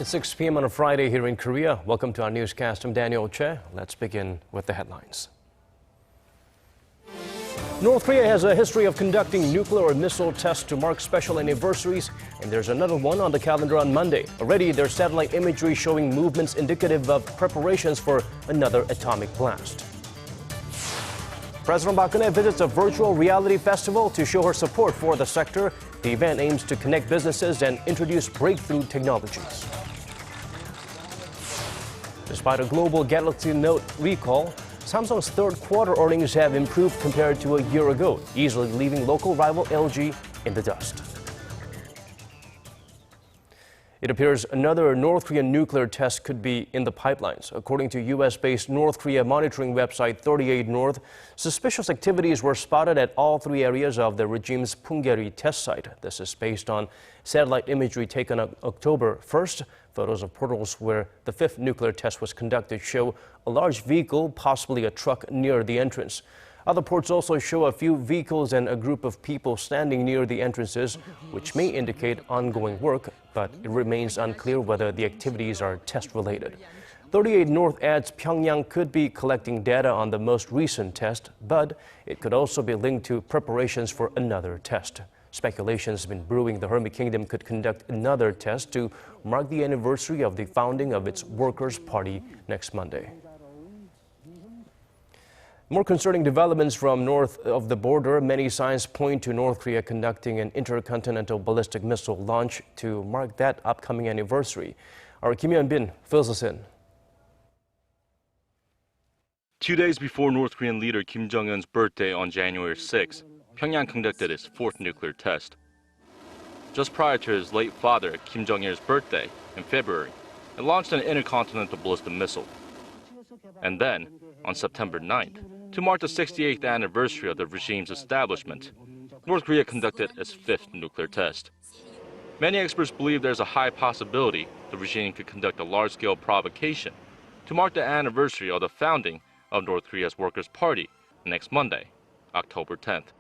It's 6 p.m. on a Friday here in Korea. Welcome to our newscast. I'm Daniel Che. Let's begin with the headlines. North Korea has a history of conducting nuclear missile tests to mark special anniversaries, and there's another one on the calendar on Monday. Already, there's satellite imagery showing movements indicative of preparations for another atomic blast. President Park Geun-hye visits a virtual reality festival to show her support for the sector. The event aims to connect businesses and introduce breakthrough technologies. Despite a global Galaxy Note recall, Samsung's third-quarter earnings have improved compared to a year ago, easily leaving local rival LG in the dust. It appears another North Korean nuclear test could be in the pipelines. According to U.S.-based North Korea monitoring website 38 North, suspicious activities were spotted at all three areas of the regime's Punggye-ri test site. This is based on satellite imagery taken on October 1st. Photos of portals where the fifth nuclear test was conducted show a large vehicle, possibly a truck, near the entrance. Other ports also show a few vehicles and a group of people standing near the entrances, which may indicate ongoing work, but it remains unclear whether the activities are test-related. 38 North adds Pyongyang could be collecting data on the most recent test, but it could also be linked to preparations for another test. Speculation has been brewing the Hermit Kingdom could conduct another test to mark the anniversary of the founding of its Workers' Party next Monday. More concerning developments from north of the border. Many signs point to North Korea conducting an intercontinental ballistic missile launch to mark that upcoming anniversary. Our Kim Hyun-bin fills us in. 2 days before North Korean leader Kim Jong-un's birthday on January 6, Pyongyang conducted its fourth nuclear test. Just prior to his late father Kim Jong-il's birthday in February, it launched an intercontinental ballistic missile. And then, on September 9th, to mark the 68th anniversary of the regime's establishment, North Korea conducted its fifth nuclear test. Many experts believe there's a high possibility the regime could conduct a large-scale provocation to mark the anniversary of the founding of North Korea's Workers' Party next Monday, October 10th.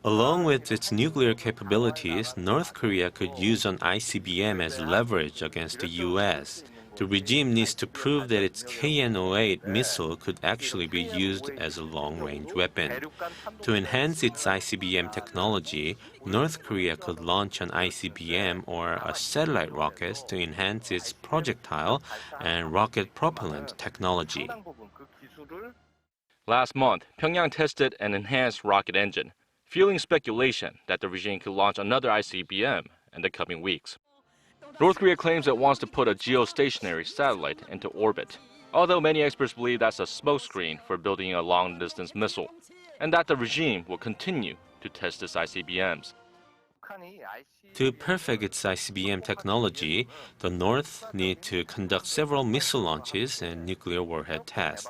Along with its nuclear capabilities, North Korea could use an ICBM as leverage against the U.S. The regime needs to prove that its KN-08 missile could actually be used as a long-range weapon. To enhance its ICBM technology, North Korea could launch an ICBM or a satellite rocket to enhance its projectile and rocket propellant technology. Last month, Pyongyang tested an enhanced rocket engine, fueling speculation that the regime could launch another ICBM in the coming weeks. North Korea claims it wants to put a geostationary satellite into orbit, although many experts believe that's a smokescreen for building a long-distance missile, and that the regime will continue to test its ICBMs. To perfect its ICBM technology, the North need to conduct several missile launches and nuclear warhead tests.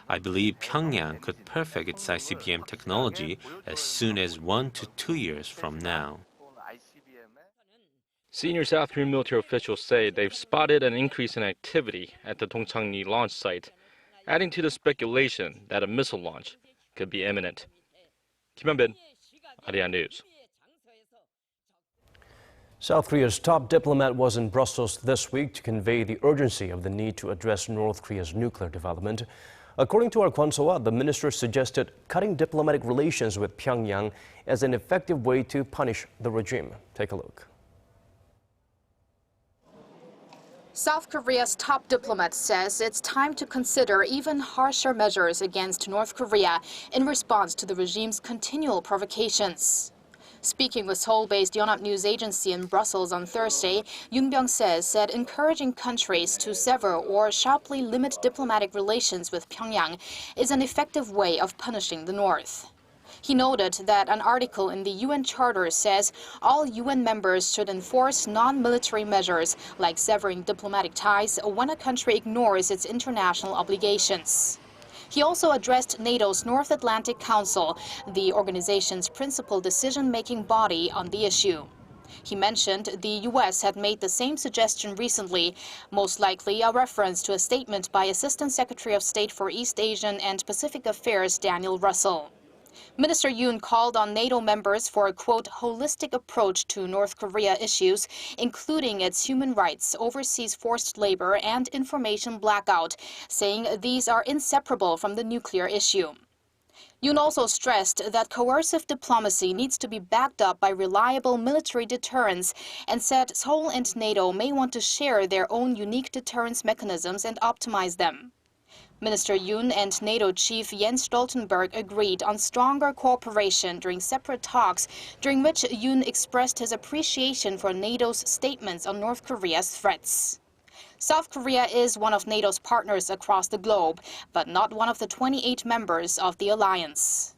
I believe Pyongyang could perfect its ICBM technology as soon as 1 to 2 years from now. Senior South Korean military officials say they've spotted an increase in activity at the Dongchangni launch site, adding to the speculation that a missile launch could be imminent. Kim Hyun-bin, Arirang News. South Korea's top diplomat was in Brussels this week to convey the urgency of the need to address North Korea's nuclear development. According to our Kwon So-ah, the minister suggested cutting diplomatic relations with Pyongyang as an effective way to punish the regime. Take a look. South Korea's top diplomat says it's time to consider even harsher measures against North Korea in response to the regime's continual provocations. Speaking with Seoul-based Yonhap News Agency in Brussels on Thursday, Yoon Byung-se said encouraging countries to sever or sharply limit diplomatic relations with Pyongyang is an effective way of punishing the North. He noted that an article in the UN Charter says all UN members should enforce non-military measures like severing diplomatic ties when a country ignores its international obligations. He also addressed NATO's North Atlantic Council, the organization's principal decision-making body on the issue. He mentioned the U.S. had made the same suggestion recently, most likely a reference to a statement by Assistant Secretary of State for East Asian and Pacific Affairs Daniel Russell. Minister Yoon called on NATO members for a, quote, holistic approach to North Korea issues, including its human rights, overseas forced labor, and information blackout, saying these are inseparable from the nuclear issue. Yoon also stressed that coercive diplomacy needs to be backed up by reliable military deterrence and said Seoul and NATO may want to share their own unique deterrence mechanisms and optimize them. Minister Yoon and NATO chief Jens Stoltenberg agreed on stronger cooperation during separate talks, during which Yoon expressed his appreciation for NATO's statements on North Korea's threats. South Korea is one of NATO's partners across the globe, but not one of the 28 members of the alliance.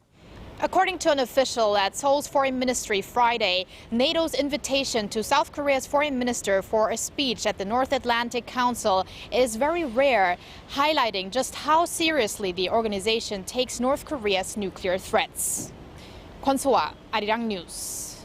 According to an official at Seoul's foreign ministry Friday, NATO's invitation to South Korea's foreign minister for a speech at the North Atlantic Council is very rare, highlighting just how seriously the organization takes North Korea's nuclear threats. 권소아, Arirang News.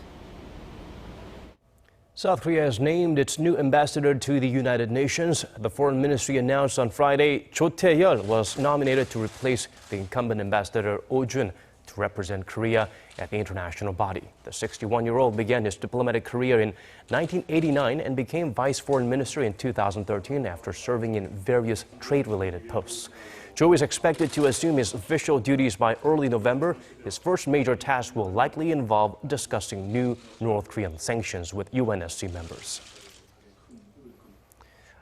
South Korea has named its new ambassador to the United Nations. The foreign ministry announced on Friday Cho Tae-yeol was nominated to replace the incumbent ambassador Oh Jun to represent Korea at the international body. The 61-year-old began his diplomatic career in 1989 and became vice foreign minister in 2013 after serving in various trade-related posts. Cho is expected to assume his official duties by early November. His first major task will likely involve discussing new North Korean sanctions with UNSC members.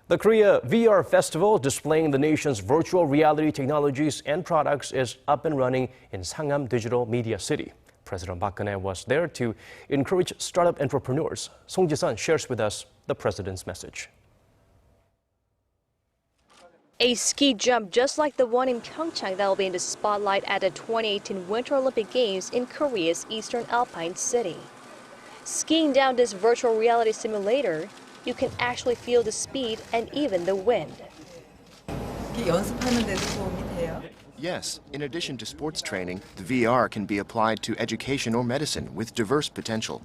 The Korea VR Festival, displaying the nation's virtual reality technologies and products, is up and running in Sangam Digital Media City. President Park Geun-hye was there to encourage startup entrepreneurs. Song Ji-sun shares with us the president's message. A ski jump just like the one in Pyeongchang that will be in the spotlight at the 2018 Winter Olympic Games in Korea's eastern alpine city. Skiing down this virtual reality simulator, you can actually feel the speed and even the wind. Yes, in addition to sports training, the VR can be applied to education or medicine with diverse potential.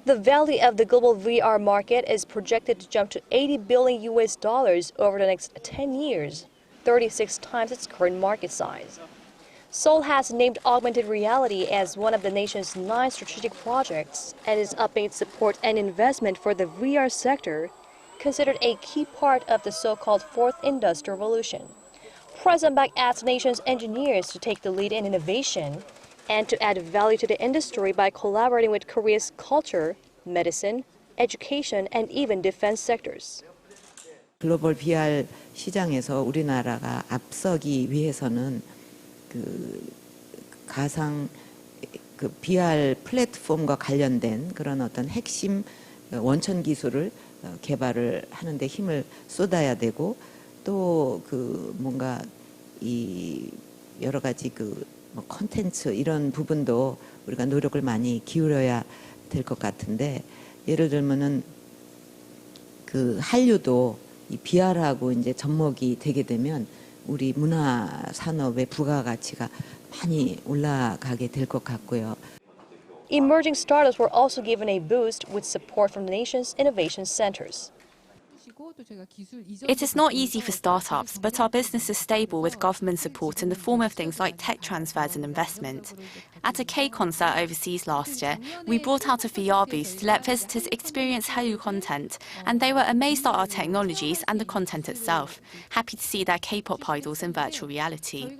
The value of the global VR market is projected to jump to $80 billion over the next 10 years, 36 times its current market size. Seoul has named augmented reality as one of the nation's 9 strategic projects and is upping its support and investment for the VR sector, considered a key part of the so-called Fourth Industrial Revolution. President Park asked the nation's engineers to take the lead in innovation and to add value to the industry by collaborating with Korea's culture, medicine, education, and even defense sectors. 글로벌 VR 시장에서 우리나라가 앞서기 위해서는 가상 VR 플랫폼과 관련된 그런 어떤 핵심 원천 기술을 개발을 하는 데 힘을 쏟아야 되고 또 뭔가 이 여러 가지 콘텐츠 이런 부분도 우리가 노력을 많이 기울여야 될 것 같은데 예를 들면은 한류도 이 VR하고 이제 접목이 되게 되면 우리 문화 산업의 부가가치가 많이 올라가게 될 것 같고요. Emerging startups were also given a boost with support from the nation's innovation centers. It is not easy for startups, but our business is stable with government support in the form of things like tech transfers and investment. At a K concert overseas last year, we brought out a VR booth to let visitors experience Hangul content, and they were amazed at our technologies and the content itself, happy to see their K-pop idols in virtual reality.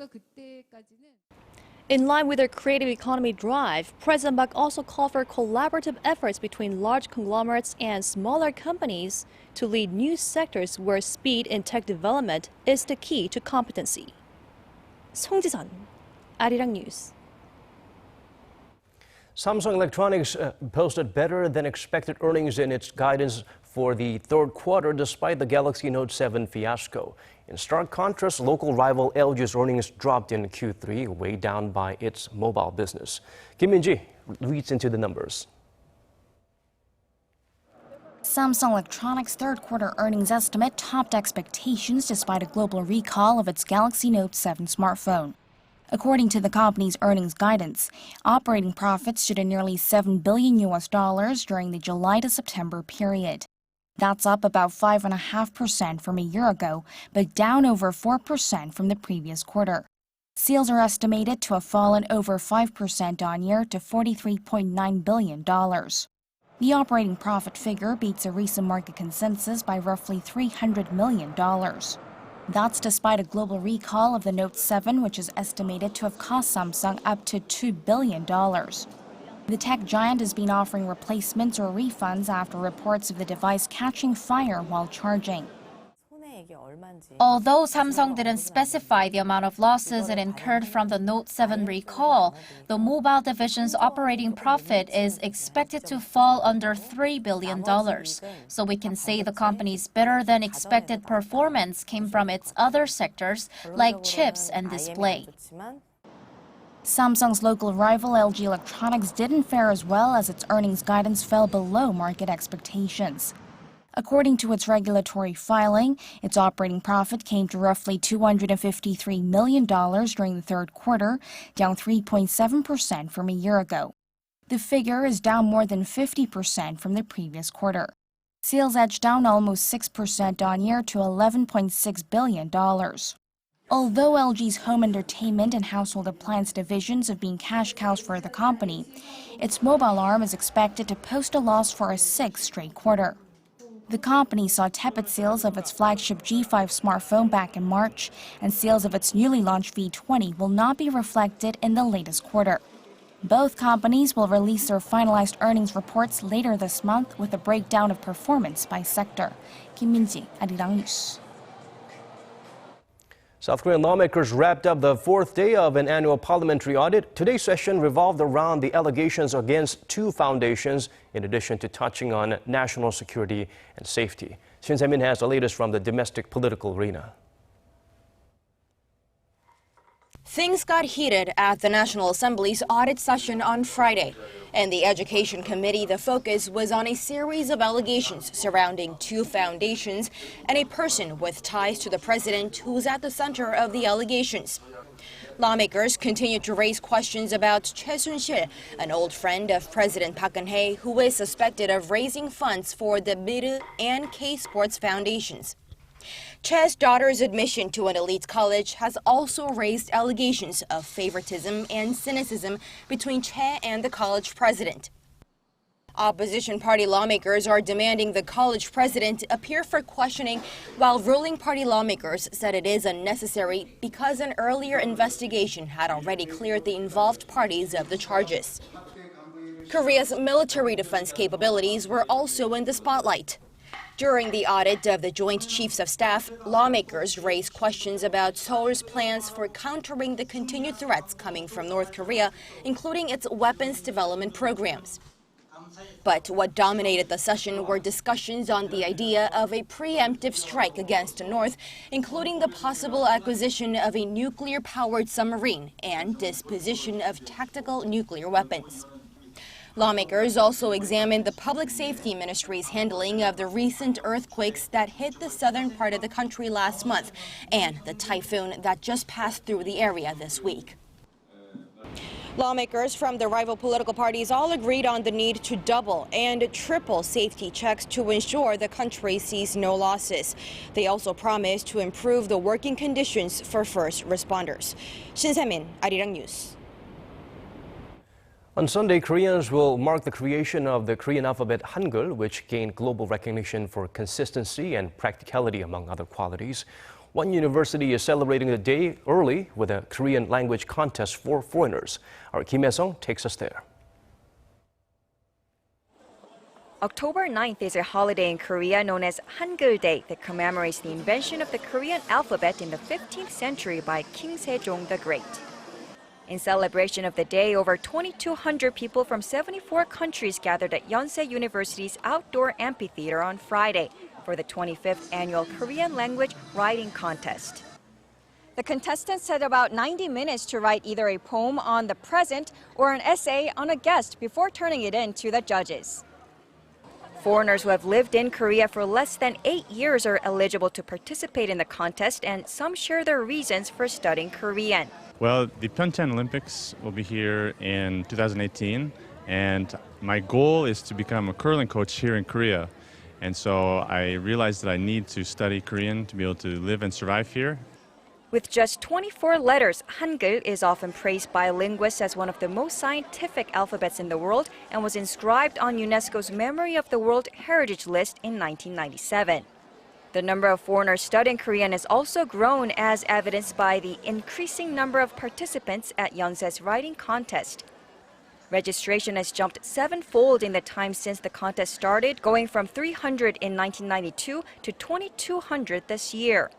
In line with their creative economy drive, President Park also called for collaborative efforts between large conglomerates and smaller companies to lead new sectors where speed in tech development is the key to competency. Song Ji-sun, Arirang News. Samsung Electronics posted better than expected earnings in its guidance for the third quarter despite the Galaxy Note 7 fiasco. In stark contrast, local rival LG's earnings dropped in Q3, weighed down by its mobile business. Kim Min-ji reads into the numbers. Samsung Electronics' third-quarter earnings estimate topped expectations despite a global recall of its Galaxy Note 7 smartphone. According to the company's earnings guidance, operating profits stood at nearly $7 billion during the July to September period. That's up about 5.5% from a year ago, but down over 4% from the previous quarter. Sales are estimated to have fallen over 5% on year to $43.9 billion. The operating profit figure beats a recent market consensus by roughly $300 million. That's despite a global recall of the Note 7, which is estimated to have cost Samsung up to $2 billion. The tech giant has been offering replacements or refunds after reports of the device catching fire while charging. Although Samsung didn't specify the amount of losses it incurred from the Note 7 recall, the mobile division's operating profit is expected to fall under $3 billion. So we can say the company's better-than-expected performance came from its other sectors, like chips and display. Samsung's local rival LG Electronics didn't fare as well as its earnings guidance fell below market expectations. According to its regulatory filing, its operating profit came to roughly $253 million during the third quarter, down 3.7% from a year ago. The figure is down more than 50% from the previous quarter. Sales edged down almost 6% on year to $11.6 billion. Although LG's home entertainment and household appliance divisions have been cash cows for the company, its mobile arm is expected to post a loss for a sixth straight quarter. The company saw tepid sales of its flagship G5 smartphone back in March, and sales of its newly launched V20 will not be reflected in the latest quarter. Both companies will release their finalized earnings reports later this month with a breakdown of performance by sector. Kim Min-ji, Arirang News. South Korean lawmakers wrapped up the fourth day of an annual parliamentary audit. Today's session revolved around the allegations against two foundations, in addition to touching on national security and safety. Shin Se-min has the latest from the domestic political arena. Things got heated at the National Assembly's audit session on Friday. In the Education Committee, the focus was on a series of allegations surrounding two foundations and a person with ties to the president who's at the center of the allegations. Lawmakers continued to raise questions about Choi Soon-sil, an old friend of President Park Geun-hye, who is suspected of raising funds for the Miru and K-Sports foundations. Che's daughter's admission to an elite college has also raised allegations of favoritism and cynicism between Che and the college president. Opposition party lawmakers are demanding the college president appear for questioning, while ruling party lawmakers said it is unnecessary because an earlier investigation had already cleared the involved parties of the charges. Korea's military defense capabilities were also in the spotlight. During the audit of the Joint Chiefs of Staff, lawmakers raised questions about Seoul's plans for countering the continued threats coming from North Korea, including its weapons development programs. But what dominated the session were discussions on the idea of a preemptive strike against the North, including the possible acquisition of a nuclear-powered submarine and disposition of tactical nuclear weapons. Lawmakers also examined the Public Safety Ministry's handling of the recent earthquakes that hit the southern part of the country last month and the typhoon that just passed through the area this week. Lawmakers from the rival political parties all agreed on the need to double and triple safety checks to ensure the country sees no losses. They also promised to improve the working conditions for first responders. Shin Se-min, Arirang News. On Sunday, Koreans will mark the creation of the Korean alphabet Hangul, which gained global recognition for consistency and practicality, among other qualities. One university is celebrating the day early with a Korean language contest for foreigners. Our Kim Hye-sung takes us there. October 9th is a holiday in Korea known as Hangul Day that commemorates the invention of the Korean alphabet in the 15th century by King Sejong the Great. In celebration of the day, over 2,200 people from 74 countries gathered at Yonsei University's outdoor amphitheater on Friday for the 25th annual Korean language writing contest. The contestants had about 90 minutes to write either a poem on the present or an essay on a guest before turning it in to the judges. Foreigners who have lived in Korea for less than 8 years are eligible to participate in the contest, and some share their reasons for studying Korean. Well, the Pyeongchang Olympics will be here in 2018, and my goal is to become a curling coach here in Korea. And so I realized that I need to study Korean to be able to live and survive here. With just 24 letters, Hangul is often praised by linguists as one of the most scientific alphabets in the world and was inscribed on UNESCO's Memory of the World Heritage List in 1997. The number of foreigners studying Korean has also grown, as evidenced by the increasing number of participants at Yonsei's writing contest. Registration has jumped sevenfold in the time since the contest started, going from 300 in 1992 to 2,200 this year.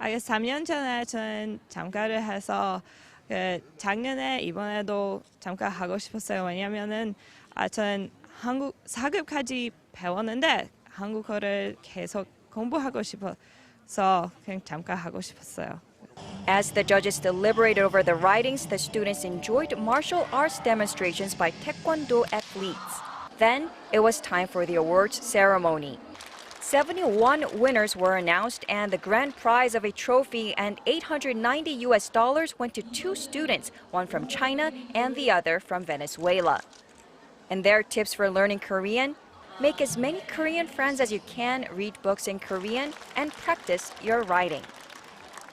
3년 전에 저는 잠가를 해서 작년에 이번에도 잠가 하고 싶었어요. 왜냐면은 저는 한국 4급까지 배웠는데 한국어를 계속 공부하고 싶어서 그냥 잠가 하고 싶었어요. As the judges deliberated over the writings, the students enjoyed martial arts demonstrations by Taekwondo athletes. Then it was time for the awards ceremony. 71 winners were announced, and the grand prize of a trophy and $890 went to 2 students, one from China and the other from Venezuela. And their tips for learning Korean: make as many Korean friends as you can, read books in Korean, and practice your writing.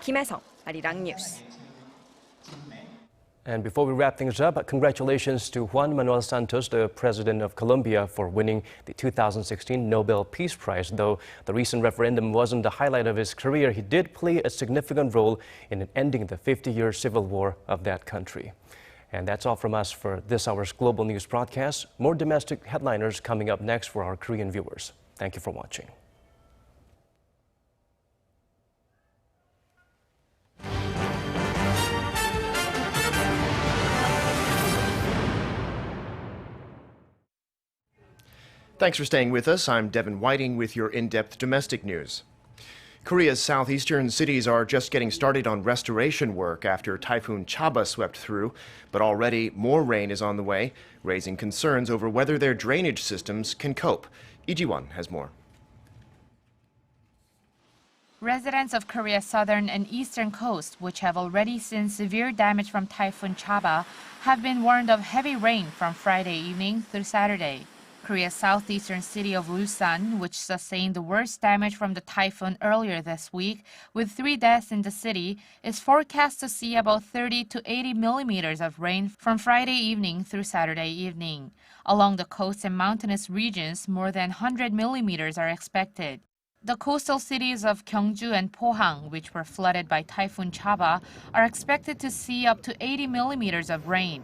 Kim Hae-sung, Arirang News. And before we wrap things up, congratulations to Juan Manuel Santos, the president of Colombia, for winning the 2016 Nobel Peace Prize. Though the recent referendum wasn't the highlight of his career, he did play a significant role in ending the 50-year civil war of that country. And that's all from us for this hour's Global News broadcast. More domestic headliners coming up next for our Korean viewers. Thank you for watching. Thanks for staying with us. I'm Devin Whiting with your in-depth domestic news. Korea's southeastern cities are just getting started on restoration work after Typhoon Chaba swept through, but already more rain is on the way, raising concerns over whether their drainage systems can cope. Lee Ji-won has more. Residents of Korea's southern and eastern coast, which have already seen severe damage from Typhoon Chaba, have been warned of heavy rain from Friday evening through Saturday. Korea's southeastern city of Ulsan, which sustained the worst damage from the typhoon earlier this week, with 3 deaths in the city, is forecast to see about 30 to 80 millimeters of rain from Friday evening through Saturday evening. Along the coast and mountainous regions, more than 100 millimeters are expected. The coastal cities of Gyeongju and Pohang, which were flooded by Typhoon Chaba, are expected to see up to 80 millimeters of rain.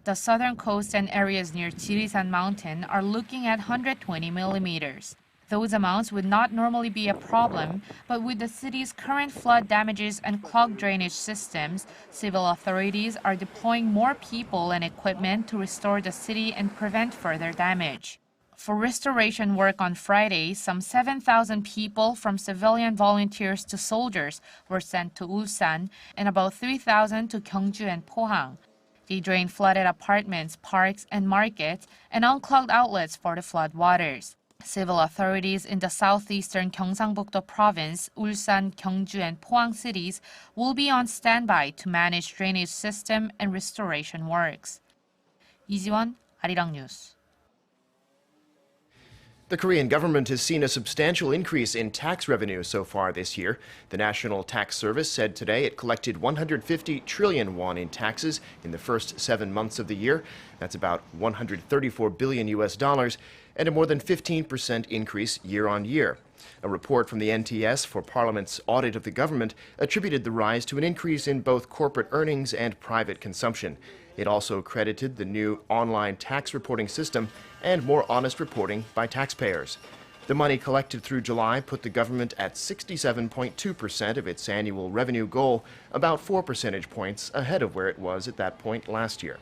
The southern coast and areas near Jirisan Mountain are looking at 120 millimeters. Those amounts would not normally be a problem, but with the city's current flood damages and clogged drainage systems, civil authorities are deploying more people and equipment to restore the city and prevent further damage. For restoration work on Friday, some 7,000 people, from civilian volunteers to soldiers, were sent to Ulsan and about 3,000 to Gyeongju and Pohang. They drained flooded apartments, parks, and markets and unclogged outlets for the flood waters. Civil authorities in the southeastern Gyeongsangbuk-do province, Ulsan, Gyeongju, and Pohang cities will be on standby to manage drainage system and restoration works. Lee Ji-won, Arirang News. The Korean government has seen a substantial increase in tax revenue so far this year. The National Tax Service said today it collected 150 trillion won in taxes in the first 7 months of the year. That's about $134 billion, and a more than 15% increase year on year. A report from the NTS for Parliament's audit of the government attributed the rise to an increase in both corporate earnings and private consumption. It also credited the new online tax reporting system and more honest reporting by taxpayers. The money collected through July put the government at 67.2% of its annual revenue goal, about 4 percentage points ahead of where it was at that point last year.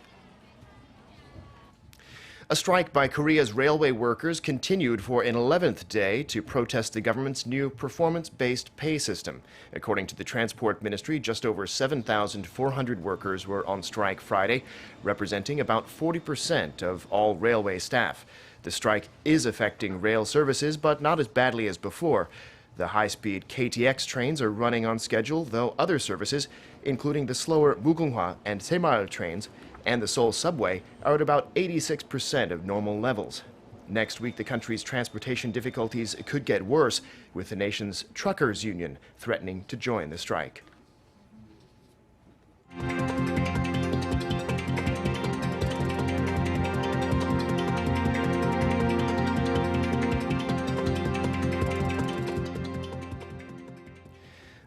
A strike by Korea's railway workers continued for an 11th day to protest the government's new performance-based pay system. According to the Transport Ministry, just over 7,400 workers were on strike Friday, representing about 40% of all railway staff. The strike is affecting rail services, but not as badly as before. The high-speed KTX trains are running on schedule, though other services, including the slower Mugunghwa and Saemail trains, and the Seoul subway, are at about 86% of normal levels. Next week, the country's transportation difficulties could get worse, with the nation's truckers' union threatening to join the strike.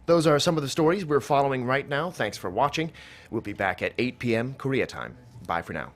Those are some of the stories we're following right now. Thanks for watching. We'll be back at 8 p.m. Korea time. Bye for now.